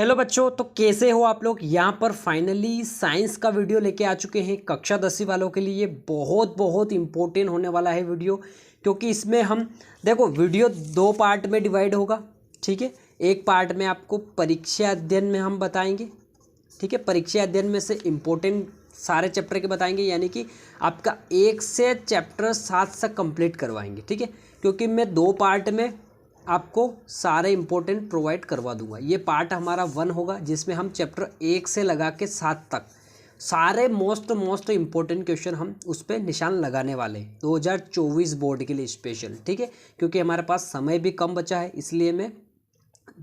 Hello बच्चों, तो कैसे हो आप लोग। यहाँ पर फाइनली साइंस का वीडियो लेके आ चुके हैं कक्षा 10वीं वालों के लिए। बहुत बहुत इम्पोर्टेंट होने वाला है वीडियो, क्योंकि इसमें हम देखो वीडियो दो पार्ट में डिवाइड होगा। ठीक है, एक पार्ट में आपको परीक्षा अध्ययन में हम बताएंगे। ठीक है, परीक्षा अध्ययन में से इम्पोर्टेंट सारे चैप्टर के बताएंगे, यानी कि आपका 1 से चैप्टर 7 तक कंप्लीट करवाएंगे। ठीक है, क्योंकि मैं दो पार्ट में आपको सारे इंपॉर्टेंट प्रोवाइड करवा दूंगा। ये पार्ट हमारा 1 होगा, जिसमें हम चैप्टर 1 से लगा के 7 तक सारे मोस्ट इंपॉर्टेंट क्वेश्चन हम उस पर निशान लगाने वाले हैं 2024 बोर्ड के लिए स्पेशल। ठीक है, क्योंकि हमारे पास समय भी कम बचा है, इसलिए मैं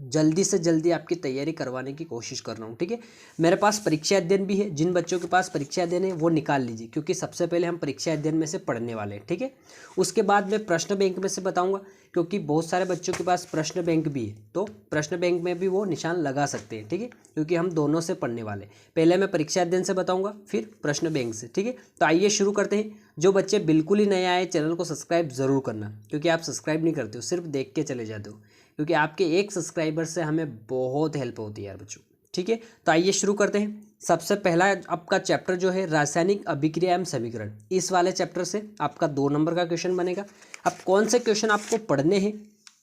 जल्दी से जल्दी आपकी तैयारी करवाने की कोशिश कर रहा हूँ। ठीक है, मेरे पास परीक्षा अध्ययन भी है। जिन बच्चों के पास परीक्षा अध्ययन है वो निकाल लीजिए, क्योंकि सबसे पहले हम परीक्षा अध्ययन में से पढ़ने वाले हैं। ठीक है, उसके बाद मैं प्रश्न बैंक में से बताऊंगा, क्योंकि बहुत सारे बच्चों के पास प्रश्न बैंक भी है, तो प्रश्न बैंक में भी वो निशान लगा सकते हैं। ठीक है, क्योंकि हम दोनों से पढ़ने वाले हैं। पहले मैं परीक्षा अध्ययन से बताऊंगा, फिर प्रश्न बैंक से। ठीक है, तो आइए शुरू करते हैं। जो बच्चे बिल्कुल ही नए आए, चैनल को सब्सक्राइब जरूर करना, क्योंकि आप सब्सक्राइब नहीं करते हो, सिर्फ देख के चले जाते हो, क्योंकि आपके एक सब्सक्राइबर से हमें बहुत हेल्प होती है यार बच्चों। ठीक है, तो आइए शुरू करते हैं। सबसे पहला आपका चैप्टर जो है रासायनिक अभिक्रिया एवं समीकरण, इस वाले चैप्टर से आपका 2 नंबर का क्वेश्चन बनेगा। अब कौन से क्वेश्चन आपको पढ़ने हैं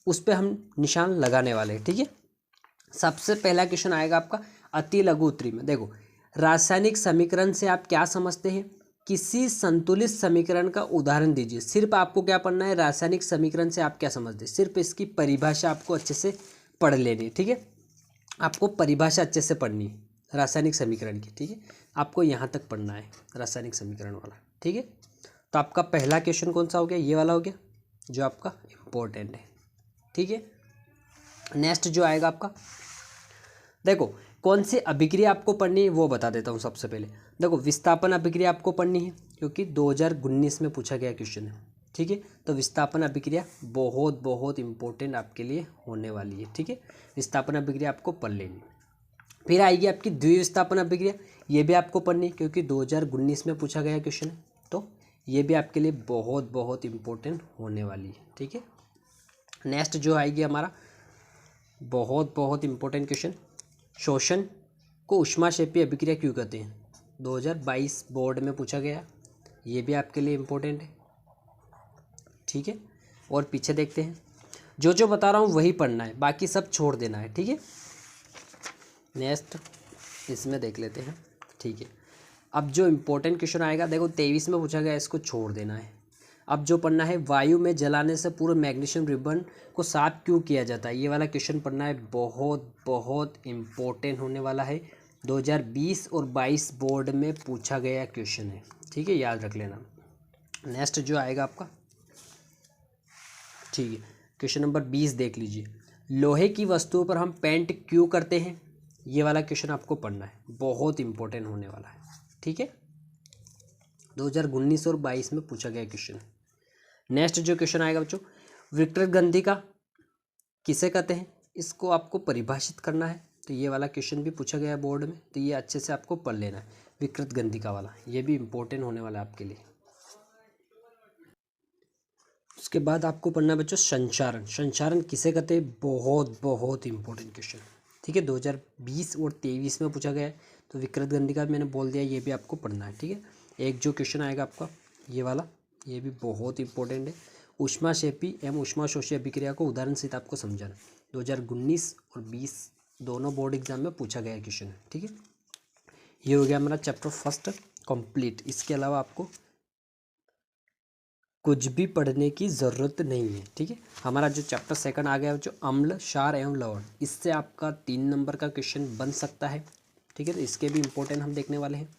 उस पर हम निशान लगाने वाले हैं। ठीक है, सबसे पहला क्वेश्चन आएगा आपका अति लघु उत्तरी में। देखो, रासायनिक समीकरण से आप क्या समझते हैं, किसी संतुलित समीकरण का उदाहरण दीजिए। सिर्फ आपको क्या पढ़ना है, रासायनिक समीकरण से आप क्या समझते हैं, सिर्फ इसकी परिभाषा आपको अच्छे से पढ़ लेनी है। ठीक है, आपको परिभाषा अच्छे से पढ़नी है रासायनिक समीकरण की। ठीक है, आपको यहाँ तक पढ़ना है रासायनिक समीकरण वाला। ठीक है, तो आपका पहला क्वेश्चन कौन सा हो गया, ये वाला हो गया, जो आपका इम्पोर्टेंट है। ठीक है, नेक्स्ट जो आएगा आपका, देखो कौन सी अभिक्रिया आपको पढ़नी है वो बता देता हूँ। सबसे पहले देखो, विस्थापन अभिक्रिया आपको पढ़नी है, क्योंकि 2019 में पूछा गया क्वेश्चन है। ठीक है, तो विस्थापन अभिक्रिया बहुत बहुत इंपॉर्टेंट आपके लिए होने वाली है। ठीक है, विस्थापन अभिक्रिया आपको पढ़ लेनी। फिर आएगी आपकी द्विविस्थापन अभिक्रिया, ये भी आपको पढ़नी है, क्योंकि 2019 में पूछा गया क्वेश्चन है, तो ये भी आपके लिए बहुत बहुत इंपॉर्टेंट होने वाली है। ठीक है, नेक्स्ट जो आएगी हमारा बहुत बहुत इंपॉर्टेंट क्वेश्चन, शोषण को ऊष्माक्षेपीय अभिक्रिया क्यों कहते हैं, 2022 बोर्ड में पूछा गया, ये भी आपके लिए इम्पोर्टेंट है। ठीक है, और पीछे देखते हैं, जो जो बता रहा हूँ वही पढ़ना है, बाकी सब छोड़ देना है। ठीक है, नेक्स्ट इसमें देख लेते हैं। ठीक है, अब जो इम्पोर्टेंट क्वेश्चन आएगा, देखो 23 में पूछा गया, इसको छोड़ देना है। अब जो पढ़ना है, वायु में जलाने से पूर्व मैग्नीशियम रिबन को साफ क्यों किया जाता है, ये वाला क्वेश्चन पढ़ना है, बहुत बहुत इम्पोर्टेंट होने वाला है। 2020 और 22 बोर्ड में पूछा गया क्वेश्चन है। ठीक है, याद रख लेना। नेक्स्ट जो आएगा आपका, ठीक है, क्वेश्चन नंबर 20 देख लीजिए, लोहे की वस्तुओं पर हम पेंट क्यों करते हैं, ये वाला क्वेश्चन आपको पढ़ना है, बहुत इंपॉर्टेंट होने वाला है। ठीक है, 2019 और 22 में पूछा गया क्वेश्चन। नेक्स्ट जो क्वेश्चन आएगा बच्चों, विकृत गंधिका किसे कहते हैं, इसको आपको परिभाषित करना है, तो ये वाला क्वेश्चन भी पूछा गया है बोर्ड में, तो ये अच्छे से आपको पढ़ लेना है। विकृत गंधिका वाला, ये भी इम्पोर्टेंट होने वाला है आपके लिए। उसके बाद आपको पढ़ना है बच्चों संचारण, संचारण किसे कहते हैं, बहुत बहुत इंपॉर्टेंट क्वेश्चन। ठीक है, 2020 और 23 में पूछा गया है, तो विकृत गंधिका मैंने बोल दिया, ये भी आपको पढ़ना है। ठीक है, एक जो क्वेश्चन आएगा आपका ये वाला, ये भी बहुत इंपॉर्टेंट है, ऊष्माक्षेपी एवं ऊष्माशोषी अभिक्रिया को उदाहरण सहित आपको समझाना। 2019 और 20 दोनों बोर्ड एग्जाम में पूछा गया क्वेश्चन है। ठीक है, ये हो गया हमारा चैप्टर फर्स्ट कंप्लीट। इसके अलावा आपको कुछ भी पढ़ने की ज़रूरत नहीं है। ठीक है, हमारा जो चैप्टर सेकंड आ गया, जो अम्ल क्षार एवं लवण, इससे आपका 3 नंबर का क्वेश्चन बन सकता है। ठीक है, तो इसके भी इम्पोर्टेंट हम देखने वाले हैं।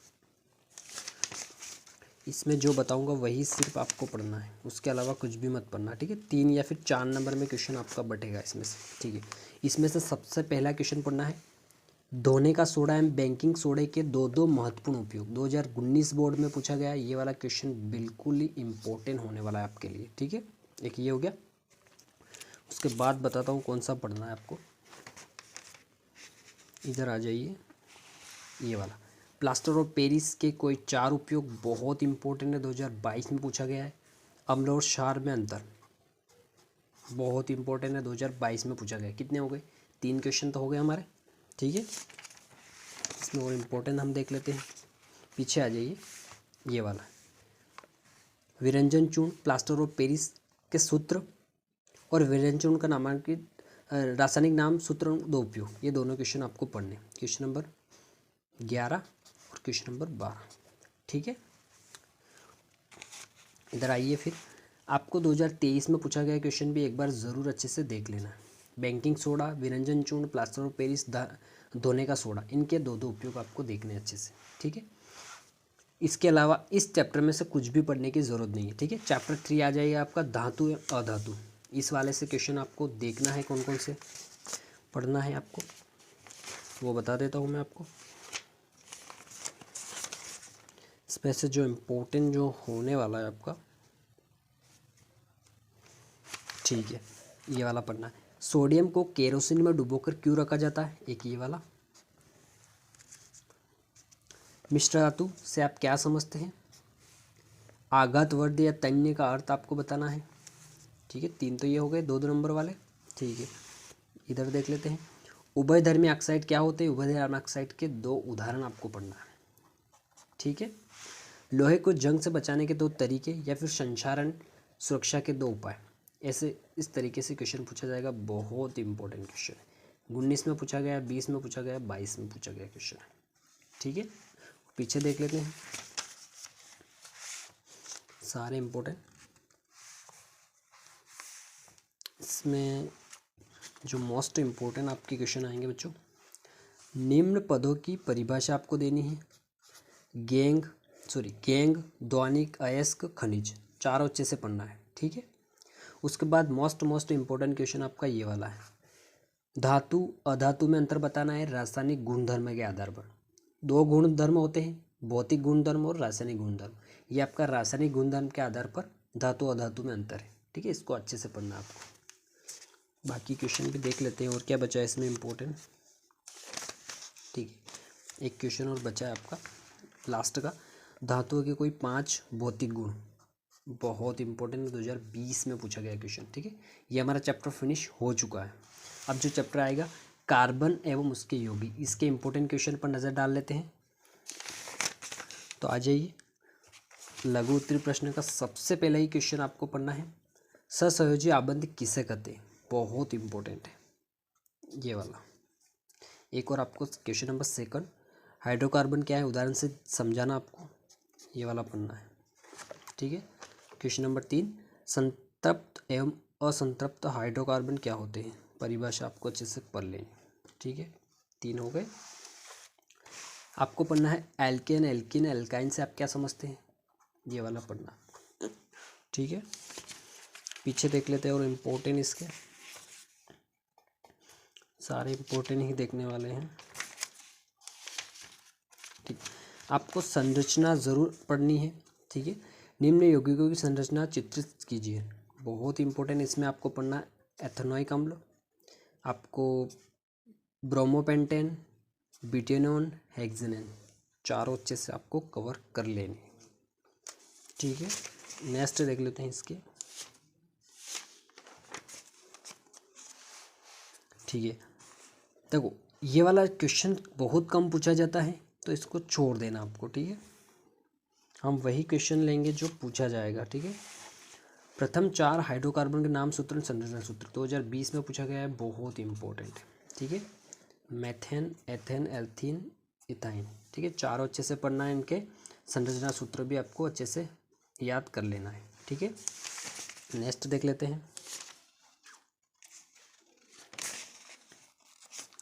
इसमें जो बताऊंगा वही सिर्फ आपको पढ़ना है, उसके अलावा कुछ भी मत पढ़ना। ठीक है, 3 या फिर 4 नंबर में क्वेश्चन आपका बटेगा इसमें से। ठीक है, इसमें से सबसे पहला क्वेश्चन पढ़ना है, धोने का सोडा एवं बेकिंग सोडे के दो महत्वपूर्ण उपयोग, 2019 बोर्ड में पूछा गया। ये वाला क्वेश्चन बिल्कुल ही इम्पोर्टेंट होने वाला है आपके लिए। ठीक है, एक ये हो गया। उसके बाद बताता हूँ कौन सा पढ़ना है आपको, इधर आ जाइए, ये वाला प्लास्टर ऑफ पेरिस के कोई 4 उपयोग, बहुत इंपॉर्टेंट है, 2022 में पूछा गया है। अम्ल और क्षार में अंतर, बहुत इंपॉर्टेंट है, 2022 में पूछा गया। कितने हो गए, 3 क्वेश्चन तो हो गए हमारे। ठीक है, इसमें और इम्पोर्टेंट हम देख लेते हैं। पीछे आ जाइए, ये वाला विरंजन चूर्ण, प्लास्टर ऑफ पेरिस के सूत्र और विरंजन चूर्ण का नामांकित रासायनिक नाम, सूत्र, दो उपयोग, ये दोनों क्वेश्चन आपको पढ़ने। क्वेश्चन नंबर 11 और क्वेश्चन नंबर 12। ठीक है, इधर आइए। फिर आपको 2023 में पूछा गया क्वेश्चन भी एक बार ज़रूर अच्छे से देख लेना है। बेकिंग सोडा, विरंजन चूर्ण, प्लास्टर ऑफ पेरिस, धोने का सोडा, इनके दो दो उपयोग आपको देखने अच्छे से। ठीक है, इसके अलावा इस चैप्टर में से कुछ भी पढ़ने की ज़रूरत नहीं है। ठीक है, चैप्टर 3 आ जाएगा आपका धातु या अधातु। इस वाले से क्वेश्चन आपको देखना है, कौन कौन से पढ़ना है आपको वो बता देता हूँ मैं आपको। इसमें से जो इम्पोर्टेंट जो होने वाला है आपका, ठीक है, ये वाला पढ़ना है। सोडियम को केरोसिन में डुबोकर क्यों रखा जाता है, एक ये वाला। मिश्र धातु से आप क्या समझते हैं। आघातवर्ध या तन्य का अर्थ आपको बताना है। ठीक है, 3 तो ये हो गए, 2 नंबर वाले। ठीक है, इधर देख लेते हैं। उभयधर्मी ऑक्साइड क्या होते हैं, उभयधर्मी ऑक्साइड के 2 उदाहरण आपको पढ़ना है। ठीक है, लोहे को जंग से बचाने के 2 तरीके या फिर संक्षारण सुरक्षा के 2 उपाय, ऐसे इस तरीके से क्वेश्चन पूछा जाएगा। बहुत इंपॉर्टेंट क्वेश्चन है। 19 में पूछा गया, 20 में पूछा गया, 22 में पूछा गया क्वेश्चन है। ठीक है, पीछे देख लेते हैं सारे इम्पोर्टेंट। इसमें जो मोस्ट इम्पोर्टेंट आपके क्वेश्चन आएंगे बच्चों, निम्न पदों की परिभाषा आपको देनी है। गेंग, ध्वनिक, अयस्क, खनिज, चारों अच्छे से पढ़ना है। ठीक है, उसके बाद मोस्ट इम्पोर्टेंट क्वेश्चन आपका ये वाला है। धातु अधातु में अंतर बताना है रासायनिक गुणधर्म के आधार पर। 2 गुणधर्म होते हैं, भौतिक गुणधर्म और रासायनिक गुणधर्म। ये आपका रासायनिक गुणधर्म के आधार पर धातु अधातु में अंतर है। ठीक है, इसको अच्छे से पढ़ना है आपको। बाकी क्वेश्चन भी देख लेते हैं और क्या बचा है इसमें इम्पोर्टेंट। ठीक है, एक क्वेश्चन और बचा है आपका लास्ट का। धातुओं के कोई 5 भौतिक गुण, बहुत इंपॉर्टेंट, 2020 में पूछा गया क्वेश्चन। ठीक है, ये हमारा चैप्टर फिनिश हो चुका है। अब जो चैप्टर आएगा कार्बन एवं उसके यौगिक, इसके इंपॉर्टेंट क्वेश्चन पर नज़र डाल लेते हैं। तो आ जाइए, लघु उत्तरीय प्रश्न का सबसे पहला ही क्वेश्चन आपको पढ़ना है। सहसंयोजी आबंध किसे कहते हैं, बहुत इंपॉर्टेंट है ये वाला। एक और आपको क्वेश्चन नंबर 2, हाइड्रोकार्बन क्या है, उदाहरण से समझाना आपको, ये वाला पढ़ना है। ठीक है, क्वेश्चन नंबर 3, संतृप्त एवं असंतृप्त हाइड्रोकार्बन क्या होते हैं, परिभाषा आपको अच्छे से पढ़ लेनी। ठीक है, 3 हो गए। आपको पढ़ना है एल्केन, एल्कीन, एल्काइन से आप क्या समझते हैं, ये वाला पढ़ना। ठीक है, पीछे देख लेते हैं और इम्पोर्टेंट इसके सारे इम्पोर्टेंट ही देखने वाले हैं। ठीक, आपको संरचना ज़रूर पढ़नी है। ठीक है, निम्न यौगिकों की संरचना चित्रित कीजिए, बहुत इंपॉर्टेंट। इसमें आपको पढ़ना एथेनोइक अम्ल, आपको ब्रोमोपेंटेन, ब्यूटेनॉन, हेक्सेन, चारों अच्छे से आपको कवर कर लेने। ठीक है, नेक्स्ट देख लेते हैं इसके। ठीक है, देखो ये वाला क्वेश्चन बहुत कम पूछा जाता है, तो इसको छोड़ देना आपको। ठीक है, हम वही क्वेश्चन लेंगे जो पूछा जाएगा। ठीक है, प्रथम 4 हाइड्रोकार्बन के नाम, सूत्र, संरचना सूत्र 2020 में पूछा गया है, बहुत इंपॉर्टेंट है। ठीक है, मेथेन, एथेन, एल्थीन, इथाइन। ठीक है, चारों अच्छे से पढ़ना है, इनके संरचना सूत्र भी आपको अच्छे से याद कर लेना है। ठीक है, नेक्स्ट देख लेते हैं।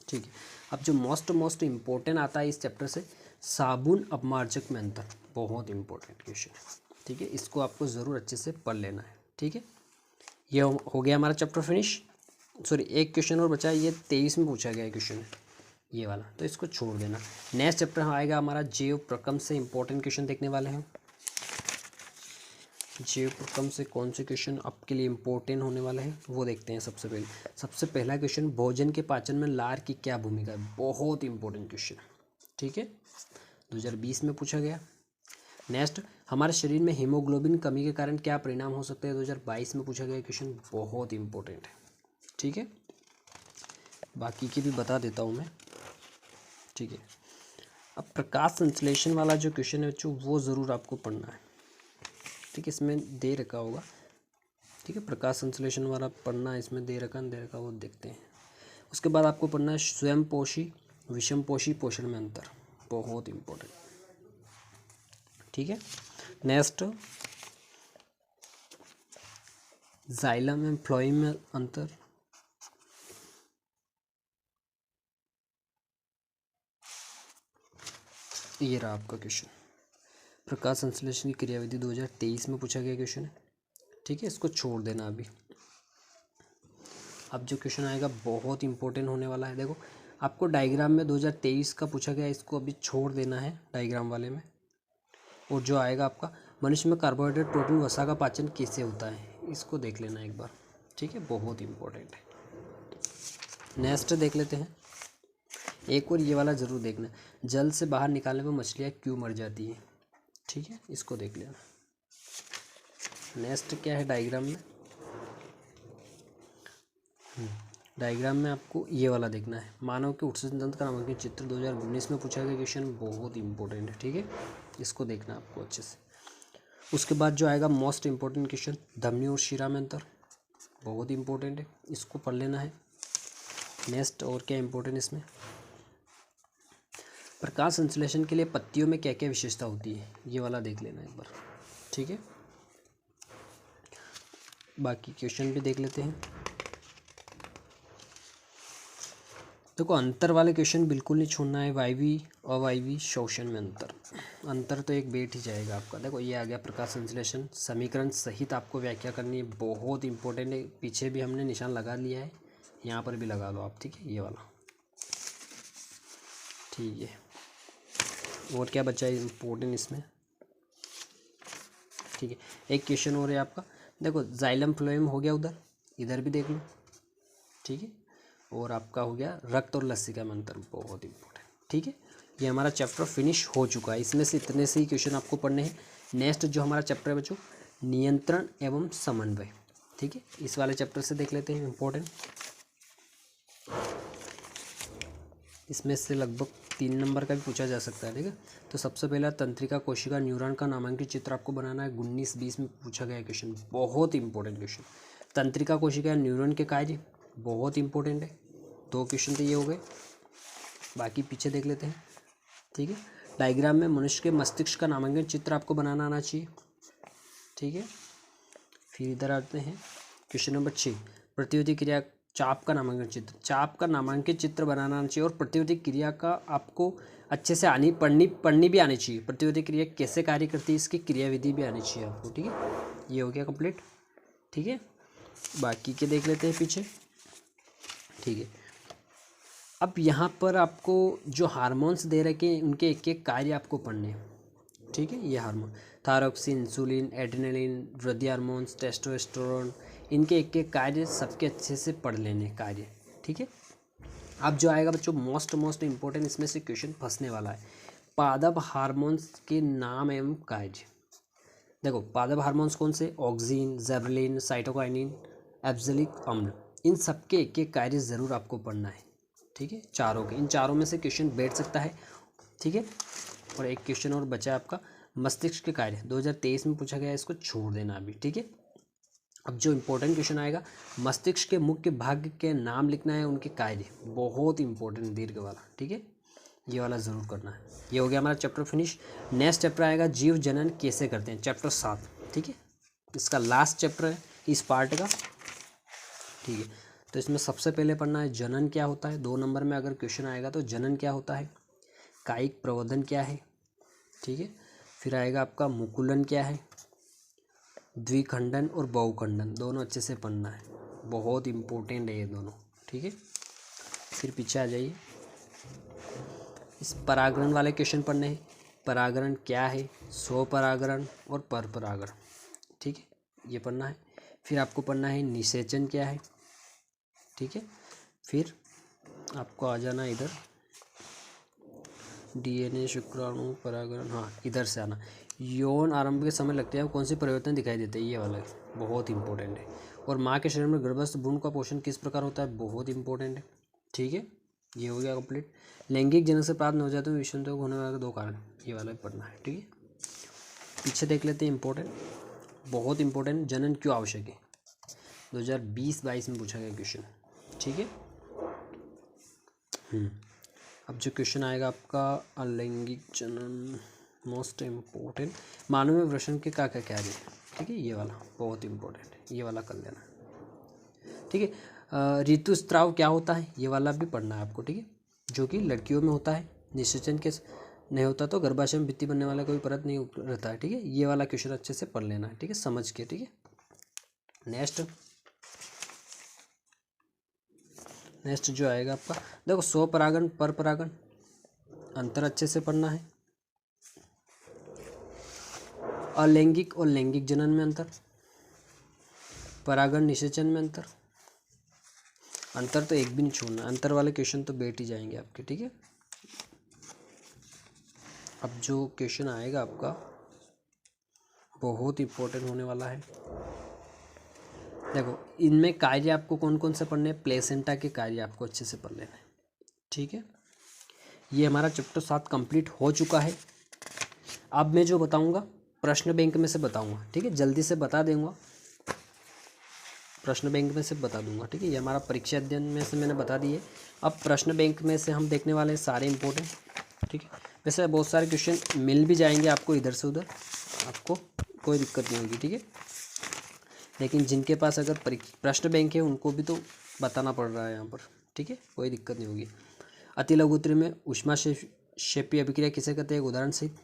ठीक है, अब जो मोस्ट इम्पोर्टेंट आता है इस चैप्टर से, साबुन अपमार्जक में अंतर, बहुत इंपॉर्टेंट क्वेश्चन है। ठीक है, इसको आपको ज़रूर अच्छे से पढ़ लेना है। ठीक है, ये हो गया हमारा चैप्टर फिनिश। सॉरी, एक क्वेश्चन और बचा है, ये 23 में पूछा गया क्वेश्चन है ये वाला, तो इसको छोड़ देना। नेक्स्ट चैप्टर आएगा हमारा जैव प्रक्रम से इंपॉर्टेंट क्वेश्चन देखने वाले हैं। जैव प्रक्रम से कौन से क्वेश्चन आपके लिए इंपॉर्टेंट होने वाले हैं वो देखते हैं। सबसे पहला क्वेश्चन, भोजन के पाचन में लार की क्या भूमिका है, बहुत इंपॉर्टेंट क्वेश्चन। ठीक है, 2020 में पूछा गया। नेक्स्ट, हमारे शरीर में हीमोग्लोबिन कमी के कारण क्या परिणाम हो सकते हैं, 2022 में पूछा गया क्वेश्चन, बहुत इंपॉर्टेंट है। ठीक है, बाकी की भी बता देता हूँ मैं। ठीक है। अब प्रकाश संश्लेषण वाला जो क्वेश्चन है बच्चों वो ज़रूर आपको पढ़ना है, ठीक है। इसमें दे रखा होगा, ठीक है, प्रकाश संश्लेषण वाला पढ़ना है, इसमें दे रखा वो देखते हैं। उसके बाद आपको पढ़ना है स्वयंपोषी विषमपोषी पोषण में अंतर, बहुत इम्पोर्टेंट, ठीक है। नेक्स्ट जाइलम एंड फ्लोएम में अंतर, ये रहा आपका क्वेश्चन। प्रकाश संश्लेषण की क्रियाविधि 2023 में पूछा गया क्वेश्चन है, ठीक है। इसको छोड़ देना अभी। अब जो क्वेश्चन आएगा बहुत इंपॉर्टेंट होने वाला है। देखो आपको डायग्राम में 2023 का पूछा गया, इसको अभी छोड़ देना है डायग्राम वाले में। और जो आएगा आपका मनुष्य में कार्बोहाइड्रेट प्रोटीन वसा का पाचन कैसे होता है, इसको देख लेना एक बार, ठीक है, बहुत इंपॉर्टेंट है। नेक्स्ट देख लेते हैं, एक और ये वाला ज़रूर देखना, जल से बाहर निकालने पर मछलियाँ क्यों मर जाती हैं, ठीक है, इसको देख लेना। नेक्स्ट क्या है डायग्राम में, डायग्राम में आपको ये वाला देखना है, मानव के उत्सर्जन तंत्र का नामांकन चित्र 2019 में पूछा गया क्वेश्चन, बहुत इंपॉर्टेंट है, ठीक है, इसको देखना आपको अच्छे से। उसके बाद जो आएगा मोस्ट इंपॉर्टेंट क्वेश्चन, धमनी और शिरा में अंतर, बहुत इंपॉर्टेंट है, इसको पढ़ लेना है। नेक्स्ट और क्या इंपॉर्टेंट इसमें, प्रकाश संश्लेषण के लिए पत्तियों में क्या क्या विशेषता होती है, ये वाला देख लेना एक बार, ठीक है। बाकी क्वेश्चन भी देख लेते हैं। देखो अंतर वाले क्वेश्चन बिल्कुल नहीं छोड़ना है, वायवी अवायवी शोषण में अंतर तो एक बेट ही जाएगा आपका। देखो ये आ गया प्रकाश संश्लेषण, समीकरण सहित आपको व्याख्या करनी है, बहुत इंपॉर्टेंट है। पीछे भी हमने निशान लगा लिया है, यहाँ पर भी लगा लो आप, ठीक है, ये वाला, ठीक है। और क्या बचा है इम्पोर्टेंट इसमें, ठीक है। एक क्वेश्चन और है आपका, देखो जाइलम फ्लोएम हो गया, उधर इधर भी देख लो, ठीक है। और आपका हो गया रक्त और लसिका में अंतर, बहुत इंपॉर्टेंट, ठीक है। ये हमारा चैप्टर फिनिश हो चुका है, इसमें से इतने से ही क्वेश्चन आपको पढ़ने हैं। नेक्स्ट जो हमारा चैप्टर है बच्चों, नियंत्रण एवं समन्वय, ठीक है, इस वाले चैप्टर से देख लेते हैं इंपॉर्टेंट। इसमें से लगभग 3 नंबर का भी पूछा जा सकता है, ठीक है। तो सबसे पहला तंत्रिका कोशिका न्यूरॉन का नामांकित चित्र आपको बनाना है, 19-20 में पूछा गया क्वेश्चन, बहुत इंपॉर्टेंट क्वेश्चन। तंत्रिका कोशिका न्यूरॉन के कार्य बहुत इंपॉर्टेंट है, 2 क्वेश्चन तो ये हो गए, बाकी पीछे देख लेते हैं, ठीक है। डायग्राम में मनुष्य के मस्तिष्क का नामांकन चित्र आपको बनाना आना चाहिए, ठीक है। फिर इधर आते हैं क्वेश्चन नंबर 6, प्रतिवर्ती क्रिया चाप का नामांकन चित्र, चाप का नामांकित चित्र बनाना आना चाहिए। और प्रतिवर्ती क्रिया का आपको अच्छे से पढ़नी भी आनी चाहिए, प्रतिवर्ती क्रिया कैसे कार्य करती है इसकी क्रियाविधि भी आनी चाहिए आपको, ठीक है। ये हो गया कंप्लीट, ठीक है। बाकी के देख लेते हैं पीछे, ठीक है। अब यहाँ पर आपको जो हार्मोन्स दे रखे हैं उनके एक एक कार्य आपको पढ़ने हैं, ठीक है। ये हार्मोन थायरॉक्सिन, इंसुलिन, एड्रेनलिन, वृद्धि हार्मोन्स, टेस्टोस्टेरोन, इनके एक एक कार्य सबके अच्छे से पढ़ लेने कार्य, ठीक है। अब जो आएगा बच्चों मोस्ट इंपॉर्टेंट, इसमें से क्वेश्चन फंसने वाला है, पादप हार्मोन्स के नाम एवं कार्य। देखो पादप हार्मोन्स कौन से, ऑक्सिन, जेबरलिन, साइटोकाइनिन, एब्सिलिक अम्ल, इन सबके एक एक कार्य ज़रूर आपको पढ़ना है, ठीक है। चारों के, इन चारों में से क्वेश्चन बैठ सकता है, ठीक है। और एक क्वेश्चन और बचा है आपका मस्तिष्क के कार्य, 2023 में पूछा गया है, इसको छोड़ देना अभी, ठीक है। अब जो इंपॉर्टेंट क्वेश्चन आएगा, मस्तिष्क के मुख्य भाग के नाम लिखना है, उनके कार्य, बहुत इंपॉर्टेंट दीर्घ वाला, ठीक है, ये वाला ज़रूर करना है। ये हो गया हमारा चैप्टर फिनिश। नेक्स्ट चैप्टर आएगा जीव जनन कैसे करते हैं, चैप्टर 7, ठीक है, इसका लास्ट चैप्टर है इस पार्ट का, ठीक है। तो इसमें सबसे पहले पढ़ना है जनन क्या होता है, 2 नंबर में अगर क्वेश्चन आएगा तो जनन क्या होता है, कायिक प्रवर्धन क्या है, ठीक है। फिर आएगा आपका मुकुलन क्या है, द्विखंडन और बहुखंडन, दोनों अच्छे से पढ़ना है, बहुत इंपॉर्टेंट है ये दोनों, ठीक है। फिर पीछे आ जाइए, इस परागण वाले क्वेश्चन पढ़ने हैं, परागण क्या है, स्वपरागण और परपरागण, ठीक है, ये पढ़ना है। फिर आपको पढ़ना है निषेचन क्या है, ठीक है। फिर आपको आ जाना इधर डीएनए, शुक्राणु, परागण, हाँ इधर से आना, यौन आरंभ के समय लगते हैं कौन से परिवर्तन दिखाई देते हैं, ये वाला बहुत इंपॉर्टेंट है। और माँ के शरीर में गर्भस्थ भ्रूण का पोषण किस प्रकार होता है, बहुत इंपॉर्टेंट है, ठीक है। ये हो गया कंप्लीट। लैंगिक जनन से प्राप्त नवजात में विषम रोग होने वाले 2 कारण, ये वाला भी पढ़ना है, ठीक है। पीछे देख लेते हैं, इंपॉर्टेंट, बहुत इंपॉर्टेंट, जनन क्यों आवश्यक है, 2020-22 में पूछा गया क्वेश्चन, ठीक है। अब जो क्वेश्चन आएगा आपका अलैंगिक जनन, मोस्ट इम्पोर्टेंट, मानव में वृषण के क्या क्या कार्य है, ठीक है, ये वाला बहुत इंपॉर्टेंट है, ये वाला कर लेना, ठीक है। ऋतुस्राव क्या होता है, ये वाला भी पढ़ना है आपको, ठीक है, जो कि लड़कियों में होता है। निषेचन के नहीं होता तो गर्भाशय में भित्ति बनने वाला कोई परत नहीं रहता है, ठीक है। ये वाला क्वेश्चन अच्छे से पढ़ लेना है, ठीक है, समझ के, ठीक है। नेक्स्ट जो आएगा आपका, देखो स्वपरागण पर परागण, अंतर अच्छे से पढ़ना है। अलैंगिक और लैंगिक जनन में अंतर, परागण निषेचन में अंतर, अंतर तो एक भी नहीं छोड़ना, अंतर वाले क्वेश्चन तो बैठ ही जाएंगे आपके, ठीक है। अब जो क्वेश्चन आएगा आपका बहुत इंपॉर्टेंट होने वाला है। देखो इनमें कार्य आपको कौन कौन से पढ़ने हैं, प्लेसेंटा के कार्य आपको अच्छे से पढ़ लेना है, ठीक है। ये हमारा चैप्टर 7 कंप्लीट हो चुका है। अब मैं जो बताऊंगा प्रश्न बैंक में से बताऊंगा, ठीक है, जल्दी से बता दूंगा, प्रश्न बैंक में से बता दूंगा, ठीक है। ये हमारा परीक्षा अध्ययन में से मैंने बता दिए। अब प्रश्न बैंक में से हम देखने वाले हैं सारे इंपॉर्टेंट, ठीक है। वैसे बहुत सारे क्वेश्चन मिल भी जाएंगे आपको इधर से उधर, आपको कोई दिक्कत नहीं होगी, ठीक है। लेकिन जिनके पास अगर प्रश्न बैंक है उनको भी तो बताना पड़ रहा है यहाँ पर, ठीक है, कोई दिक्कत नहीं होगी। अति लघुत्तरी में ऊष्माक्षेपीय अभिक्रिया किसे कहते हैं, एक उदाहरण सहित,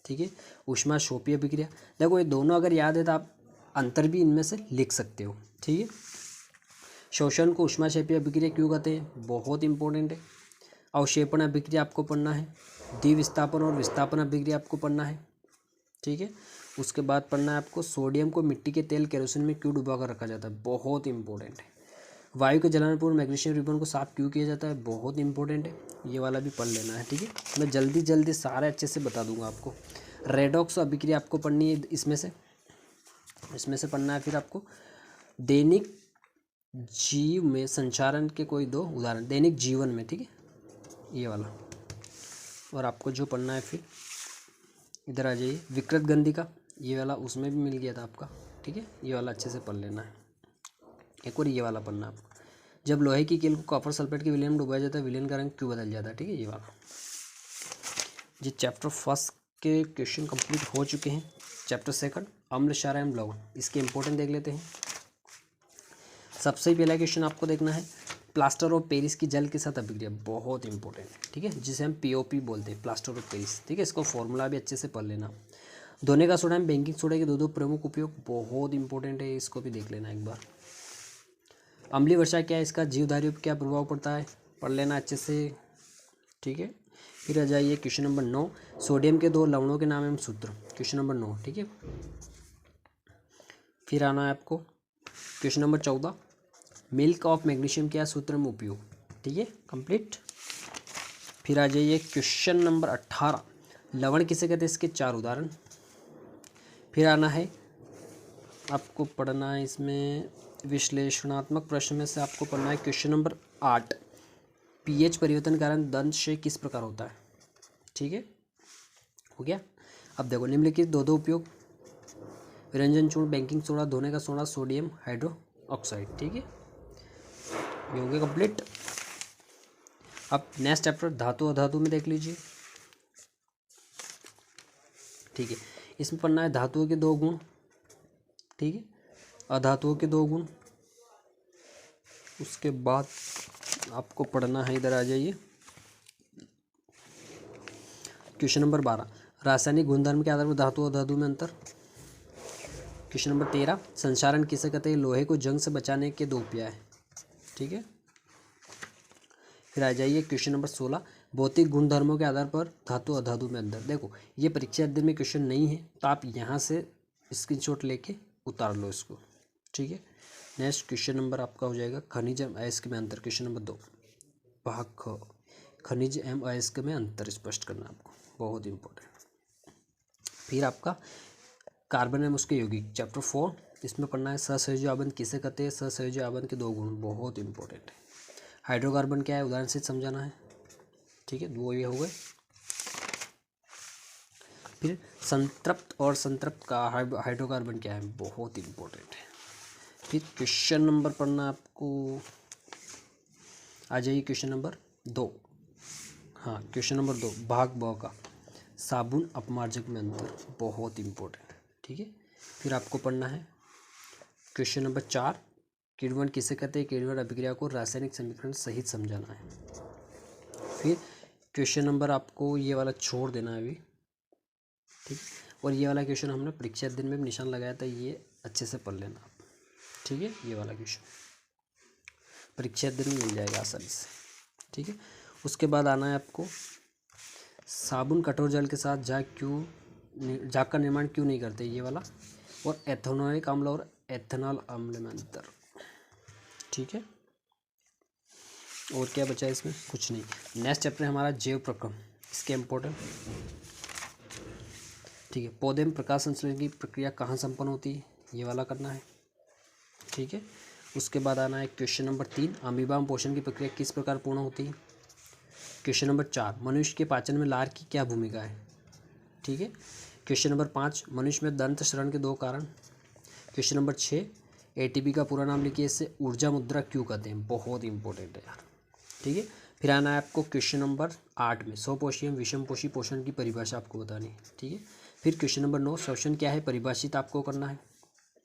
ठीक है। ऊष्माक्षेपीय अभिक्रिया, देखो ये दोनों अगर याद है तो आप अंतर भी इनमें से लिख सकते हो, ठीक है। शोषण को ऊष्माक्षेपीय अभिक्रिया क्यों कहते हैं, बहुत इंपॉर्टेंट है। अवक्षेपण अभिक्रिया आपको पढ़ना है। द्विविस्थापन और विस्थापन अभिक्रिया आपको पढ़ना है, ठीक है। उसके बाद पढ़ना है आपको सोडियम को मिट्टी के तेल केरोसिन में क्यों डुबा कर रखा जाता है, बहुत इंपॉर्टेंट है। वायु के जलाने पूर्व मैग्नीशियम रिबन को साफ क्यों किया जाता है, बहुत इंपॉर्टेंट है, ये वाला भी पढ़ लेना है, ठीक है। मैं जल्दी जल्दी सारे अच्छे से बता दूंगा आपको। रेडॉक्स अभिक्रिया आपको पढ़नी है, इसमें से पढ़ना है। फिर आपको दैनिक जीव में संचारण के कोई 2 उदाहरण, दैनिक जीवन में, ठीक है, ये वाला। और आपको जो पढ़ना है फिर इधर आ जाइए, विकृत गंधिका, ये वाला उसमें भी मिल गया था आपका, ठीक है, ये वाला अच्छे से पढ़ लेना है। एक और ये वाला पढ़ना है आपको, जब लोहे की कील को कॉपर सल्फेट के विलयन में डुबाया जाता है विलयन का रंग क्यों बदल जाता है, ठीक है, ये वाला। जी चैप्टर 1 के क्वेश्चन कंप्लीट हो चुके हैं। चैप्टर 2 अम्ल क्षार एवं लवण, इसके इंपॉर्टेंट देख लेते हैं। सबसे पहला क्वेश्चन आपको देखना है, प्लास्टर ऑफ पेरिस की जल के साथ अभिक्रिया, बहुत इंपॉर्टेंट है, ठीक है, जिसे हम पीओपी बोलते हैं, प्लास्टर ऑफ पेरिस, ठीक है। इसको फॉर्मूला भी अच्छे से पढ़ लेना। धोने का सोडा में बेकिंग सोडा के 2 प्रमुख उपयोग, बहुत इंपॉर्टेंट है, इसको भी देख लेना एक बार। अम्लीय वर्षा क्या है, इसका जीवधारियों पर क्या प्रभाव पड़ता है, पढ़ लेना अच्छे से, ठीक है। फिर आ जाइए क्वेश्चन नंबर 9, सोडियम के 2 लवणों के नाम एवं सूत्र, क्वेश्चन नंबर 9, ठीक है। फिर आना है आपको question number 14, milk of magnesium क्या सूत्र में उपयोग, ठीक है, कंप्लीट। फिर आ जाइए क्वेश्चन नंबर 18, लवण किसे कहते हैं, इसके 4 उदाहरण। फिर आना है आपको पढ़ना है इसमें विश्लेषणात्मक प्रश्न में से आपको पढ़ना है क्वेश्चन नंबर 8, पीएच परिवर्तन के कारण दंत क्षय किस प्रकार होता है, ठीक है, हो गया। अब देखो निम्नलिखित 2 उपयोग, व्यंजन चूर्ण, बेकिंग सोडा, धोने का सोडा, सोडियम हाइड्रोक्साइड, ठीक है, ये हो गया कंप्लीट। अब नेक्स्ट चैप्टर धातु अधातु में देख लीजिए, ठीक है। इसमें पढ़ना है धातुओं के 2 गुण, ठीक है, अधातुओं के 2 गुण। उसके बाद आपको पढ़ना है, इधर आ जाइए, क्वेश्चन नंबर 12, रासायनिक गुणधर्म के आधार पर धातु और धातु में अंतर। क्वेश्चन नंबर 13, संक्षारण किसे कहते हैं, लोहे को जंग से बचाने के 2 उपाय है, ठीक है। फिर आ जाइए क्वेश्चन नंबर 16, भौतिक गुणधर्मों के आधार पर धातु अधातु में अंतर। देखो ये परीक्षा अध्ययन में क्वेश्चन नहीं है तो आप यहाँ से स्क्रीनशॉट लेके उतार लो इसको, ठीक है। नेक्स्ट क्वेश्चन नंबर आपका हो जाएगा खनिज एवं अयस्क में अंतर, क्वेश्चन नंबर 2 भाग ख, खनिज एवं अयस्क में अंतर स्पष्ट करना आपको, बहुत इंपॉर्टेंट। फिर आपका कार्बन एवं उसके यौगिक, चैप्टर 4, इसमें पढ़ना है सहसंयोजी आबंध किसे कहते हैं, सहसंयोजी आबंध के 2 गुण, बहुत इंपॉर्टेंट है। हाइड्रोकार्बन क्या है उदाहरण से समझाना है, ठीक है, दो ये हो गए। फिर संतृप्त और संतृप्त का हाइड्रोकार्बन क्या है, बहुत इंपॉर्टेंट है। फिर क्वेश्चन नंबर पढ़ना आपको, आ जाइए क्वेश्चन नंबर 2। हाँ, क्वेश्चन नंबर 2 भाग ब का साबुन अपमार्जक में अंतर, बहुत इंपॉर्टेंट है, ठीक है। फिर आपको पढ़ना है क्वेश्चन नंबर 4 किण्वन किसे कहते हैं, किण्वन अभिक्रिया को रासायनिक समीकरण सहित समझाना है। फिर क्वेश्चन नंबर आपको ये वाला छोड़ देना है अभी, ठीक। और ये वाला क्वेश्चन हमने परीक्षा दिन में भी निशान लगाया था, ये अच्छे से पढ़ लेना आप, ठीक है। ये वाला क्वेश्चन परीक्षा दिन में मिल जाएगा आसानी से, ठीक है। उसके बाद आना है आपको साबुन कठोर जल के साथ झाग का निर्माण क्यों नहीं करते, ये वाला। और एथेनोइक अम्ल और एथेनॉल अम्ल में अंतर, ठीक है। और क्या बचा है इसमें, कुछ नहीं। नेक्स्ट चैप्टर है हमारा जैव प्रक्रम, इसके इम्पोर्टेंट, ठीक है। पौधे में प्रकाश संश्लेषण की प्रक्रिया कहाँ संपन्न होती है, ये वाला करना है, ठीक है। उसके बाद आना है क्वेश्चन नंबर 3 अमीबा में पोषण की प्रक्रिया किस प्रकार पूर्ण होती है। क्वेश्चन नंबर 4 मनुष्य के पाचन में लार की क्या भूमिका है, ठीक है। क्वेश्चन नंबर 5 मनुष्य में दंत क्षरण के 2 कारण। क्वेश्चन नंबर 6 एटीपी का पूरा नाम लिखिए, इससे ऊर्जा मुद्रा क्यों कहते हैं, बहुत इंपॉर्टेंट है यार, ठीक है। फिर आना है आपको क्वेश्चन नंबर 8 में स्वपोषी एवं विषमपोषी पोषण की परिभाषा आपको बतानी है, ठीक है। फिर क्वेश्चन नंबर 9 श्वसन क्या है परिभाषित आपको करना है,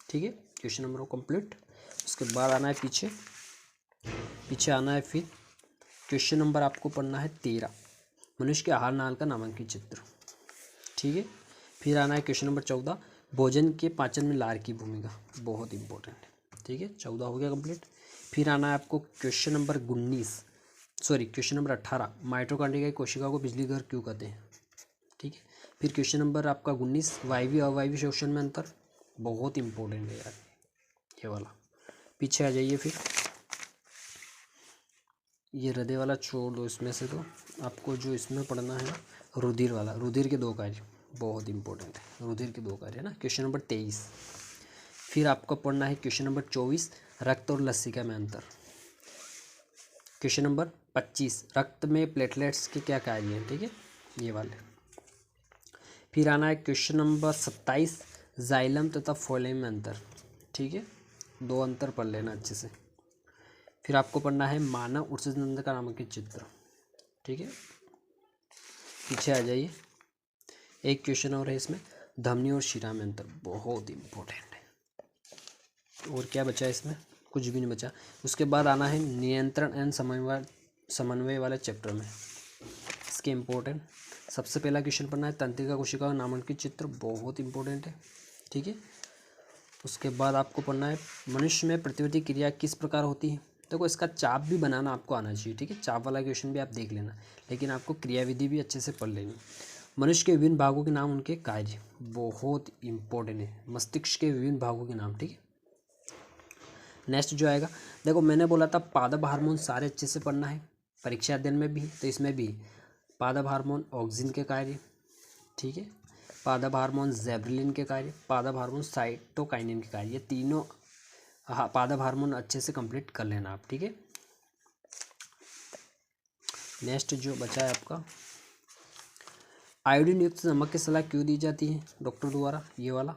ठीक है। Question number complete. उसके बाद आना है पीछे आना है। फिर क्वेश्चन नंबर आपको पढ़ना है 13 मनुष्य के आहार नाल का नामांकित चित्र, ठीक है। फिर आना है क्वेश्चन नंबर 14 भोजन के पाचन में लार की भूमिका, बहुत इंपॉर्टेंट है, ठीक है। 14 हो गया कंप्लीट। फिर आना है आपको क्वेश्चन नंबर 18 माइटोकॉन्ड्रिया की कोशिका को बिजली घर क्यों कहते हैं, ठीक है। फिर क्वेश्चन नंबर आपका 19 वायवीय अवायवीय शोषण में अंतर, बहुत इंपॉर्टेंट है यार ये वाला। पीछे आ जाइए। फिर ये हृदय वाला छोड़ दो इसमें से, तो आपको जो इसमें पढ़ना है रुधिर वाला, रुधिर के 2 कार्य, बहुत इंपॉर्टेंट है, रुधिर के 2 कार्य है ना। Question number 23। फिर आपको पढ़ना है क्वेश्चन नंबर 24 रक्त और लसिका में अंतर। क्वेश्चन नंबर 25 रक्त में प्लेटलेट्स के क्या कार्य हैं, ठीक है, ये वाले। फिर आना है क्वेश्चन नंबर 27 जाइलम तथा फोइलम में अंतर, ठीक है, 2 अंतर पढ़ लेना अच्छे से। फिर आपको पढ़ना है मानव उत्सर्जन तंत्र का नामांकित चित्र, ठीक है। पीछे आ जाइए। एक क्वेश्चन और है इसमें धमनी और शिरा में अंतर, बहुत इंपॉर्टेंट है। और क्या बचा है इसमें, कुछ भी नहीं बचा। उसके बाद आना है नियंत्रण एवं समन्वय वाले चैप्टर में, इसके इम्पोर्टेंट सबसे पहला क्वेश्चन पढ़ना है तंत्रिका कोशिका का नामांकित चित्र, बहुत इंपॉर्टेंट है, ठीक है। उसके बाद आपको पढ़ना है मनुष्य में प्रतिवर्ती क्रिया किस प्रकार होती है। देखो इसका चाप भी बनाना आपको आना चाहिए, ठीक है, चाप वाला क्वेश्चन भी आप देख लेना, लेकिन आपको क्रियाविधि भी अच्छे से पढ़ लेनी। मनुष्य के विभिन्न भागों के नाम उनके कार्य, बहुत इंपॉर्टेंट है, मस्तिष्क के विभिन्न भागों के नाम, ठीक है। नेक्स्ट जो आएगा, देखो मैंने बोला था पादप हार्मोन सारे अच्छे से पढ़ना है, परीक्षा अध्ययन में भी, तो इसमें भी पादप हार्मोन ऑक्सिन के कार्य, ठीक है, पादप हार्मोन ज़ेब्रेलिन के कार्य, पादप हार्मोन साइटोकाइनिन के कार्य, ये तीनों पादप हार्मोन अच्छे से कंप्लीट कर लेना आप, ठीक है। नेक्स्ट जो बचा है आपका आयोडीन युक्त नमक की सलाह क्यों दी जाती है डॉक्टर द्वारा, ये वाला,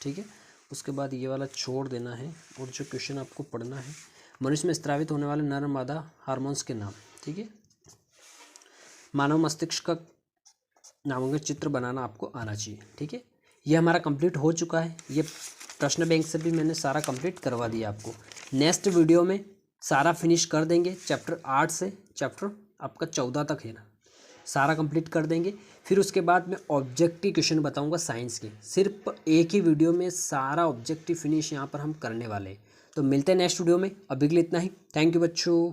ठीक है। उसके बाद ये वाला छोड़ देना है। और जो क्वेश्चन आपको पढ़ना है मनुष्य में स्त्रावित होने वाले नर मादा हार्मोन्स के नाम, ठीक है। मानव मस्तिष्क का नामांकित चित्र बनाना आपको आना चाहिए, ठीक है। ये हमारा कंप्लीट हो चुका है, ये प्रश्न बैंक से भी मैंने सारा कंप्लीट करवा दिया आपको। नेक्स्ट वीडियो में सारा फिनिश कर देंगे, चैप्टर 8 से चैप्टर आपका 14 तक है ना, सारा कंप्लीट कर देंगे। फिर उसके बाद मैं ऑब्जेक्टिव क्वेश्चन बताऊंगा साइंस के, सिर्फ एक ही वीडियो में सारा ऑब्जेक्टिव फिनिश यहाँ पर हम करने वाले हैं। तो मिलते हैं नेक्स्ट वीडियो में, अभी के लिए इतना ही। थैंक यू बच्चों।